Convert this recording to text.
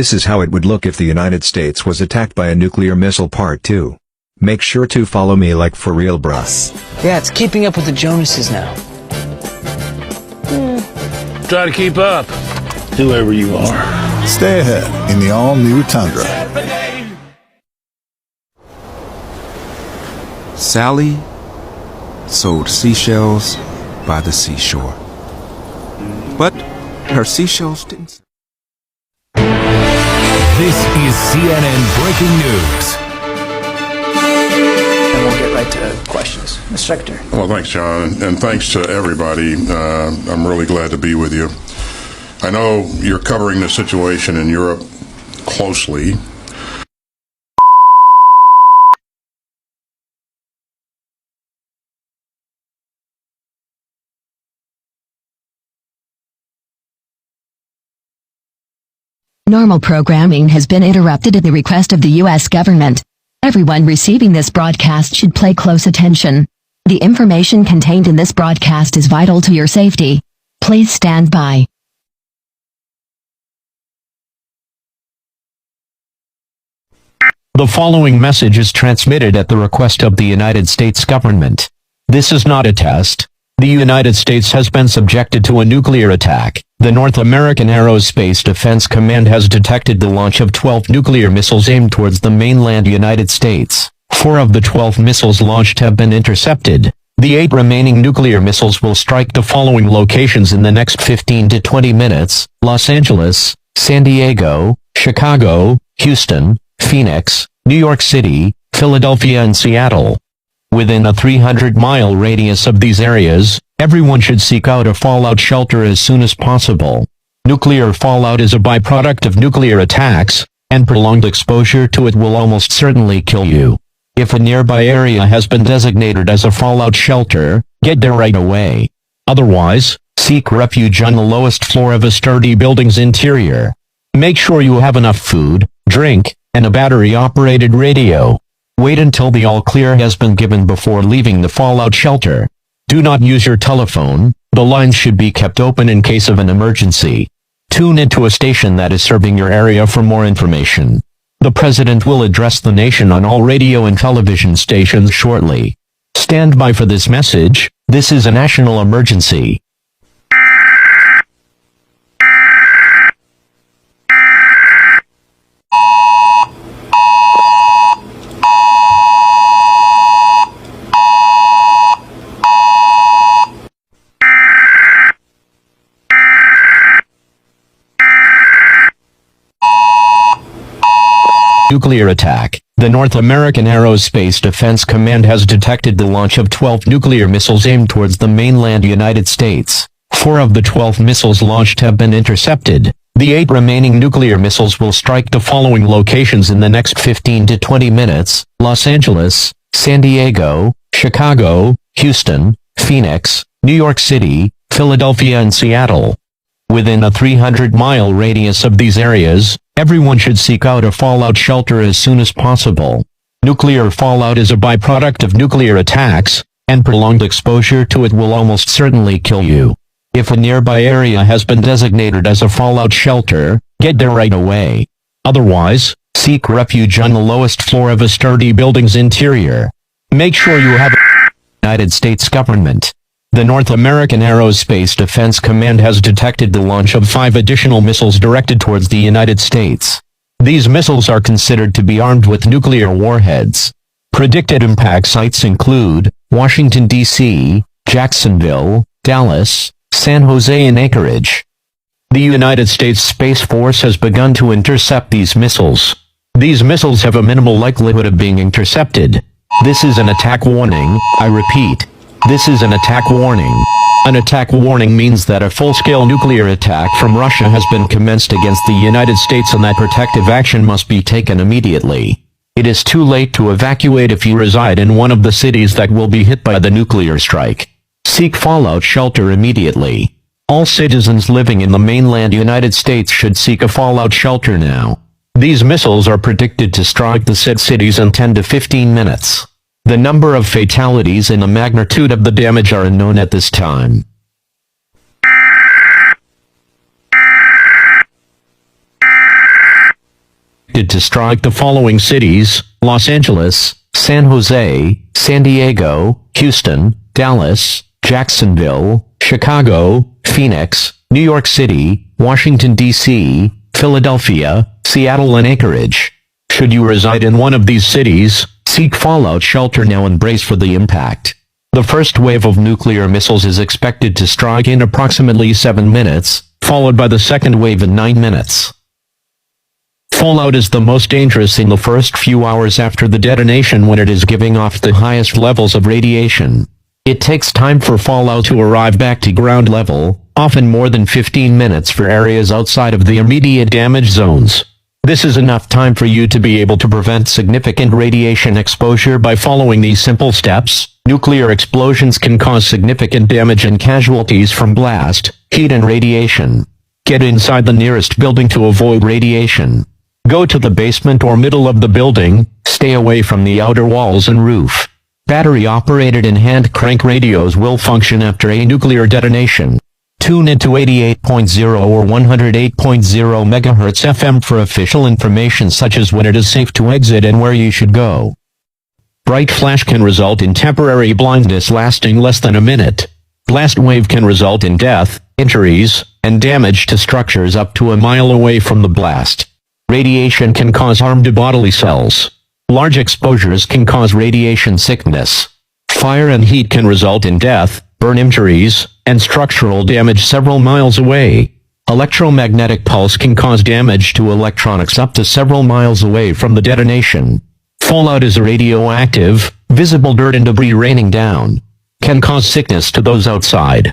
This is how it would look if the United States was attacked by a nuclear missile. Part 2. Make sure to follow me like for real, bruh. Yeah, it's keeping up with the Jonases now. Try to keep up, whoever you are. Stay ahead in the all-new Tundra. Sally sold seashells by the seashore. But her seashells didn't. This is CNN Breaking News. And we'll get right to questions. Mr. Secretary. Well, thanks, John, and thanks to everybody. I'm really glad to be with you. I know you're covering the situation in Europe closely. Normal programming has been interrupted at the request of the U.S. government. Everyone receiving this broadcast should pay close attention. The information contained in this broadcast is vital to your safety. Please stand by. The following message is transmitted at the request of the United States government. This is not a test. The United States has been subjected to a nuclear attack. The North American Aerospace Defense Command has detected the launch of 12 nuclear missiles aimed towards the mainland United States. 4 of the 12 missiles launched have been intercepted. The 8 remaining nuclear missiles will strike the following locations in the next 15 to 20 minutes: Los Angeles, San Diego, Chicago, Houston, Phoenix, New York City, Philadelphia and Seattle. Within a 300-mile radius of these areas, everyone should seek out a fallout shelter as soon as possible. Nuclear fallout is a byproduct of nuclear attacks, and prolonged exposure to it will almost certainly kill you. If a nearby area has been designated as a fallout shelter, get there right away. Otherwise, seek refuge on the lowest floor of a sturdy building's interior. Make sure you have enough food, drink, and a battery-operated radio. Wait until the all-clear has been given before leaving the fallout shelter. Do not use your telephone. The lines should be kept open in case of an emergency. Tune into a station that is serving your area for more information. The President will address the nation on all radio and television stations shortly. Stand by for this message. This is a national emergency. Nuclear attack. The North American Aerospace Defense Command has detected the launch of 12 nuclear missiles aimed towards the mainland United States. 4 of the 12 missiles launched have been intercepted. The 8 remaining nuclear missiles will strike the following locations in the next 15 to 20 minutes: Los Angeles, San Diego, Chicago, Houston, Phoenix, New York City, Philadelphia and Seattle. Within a 300-mile radius of these areas, everyone should seek out a fallout shelter as soon as possible. Nuclear fallout is a byproduct of nuclear attacks, and prolonged exposure to it will almost certainly kill you. If a nearby area has been designated as a fallout shelter, get there right away. Otherwise, seek refuge on the lowest floor of a sturdy building's interior. Make sure you have a United States government. The North American Aerospace Defense Command has detected the launch of 5 additional missiles directed towards the United States. These missiles are considered to be armed with nuclear warheads. Predicted impact sites include Washington, D.C., Jacksonville, Dallas, San Jose and Anchorage. The United States Space Force has begun to intercept these missiles. These missiles have a minimal likelihood of being intercepted. This is an attack warning. I repeat. This is an attack warning. An attack warning means that a full-scale nuclear attack from Russia has been commenced against the United States and that protective action must be taken immediately. It is too late to evacuate if you reside in one of the cities that will be hit by the nuclear strike. Seek fallout shelter immediately. All citizens living in the mainland United States should seek a fallout shelter now. These missiles are predicted to strike the said cities in 10 to 15 minutes. The number of fatalities and the magnitude of the damage are unknown at this time. expected to strike the following cities: Los Angeles, San Jose, San Diego, Houston, Dallas, Jacksonville, Chicago, Phoenix, New York City, Washington, D.C., Philadelphia, Seattle, and Anchorage. Should you reside in one of these cities, seek fallout shelter now and brace for the impact. The first wave of nuclear missiles is expected to strike in approximately 7 minutes, followed by the second wave in 9 minutes. Fallout is the most dangerous in the first few hours after the detonation when it is giving off the highest levels of radiation. It takes time for fallout to arrive back to ground level, often more than 15 minutes for areas outside of the immediate damage zones. This is enough time for you to be able to prevent significant radiation exposure by following these simple steps. Nuclear explosions can cause significant damage and casualties from blast, heat, and radiation. Get inside the nearest building to avoid radiation. Go to the basement or middle of the building, stay away from the outer walls and roof. Battery-operated and hand-crank radios will function after a nuclear detonation. Tune into 88.0 or 108.0 MHz FM for official information such as when it is safe to exit and where you should go. Bright flash can result in temporary blindness lasting less than a minute. Blast wave can result in death, injuries, and damage to structures up to a mile away from the blast. Radiation can cause harm to bodily cells. Large exposures can cause radiation sickness. Fire and heat can result in death, burn injuries, and structural damage several miles away. Electromagnetic pulse can cause damage to electronics up to several miles away from the detonation. Fallout is radioactive, visible dirt and debris raining down. Can cause sickness to those outside.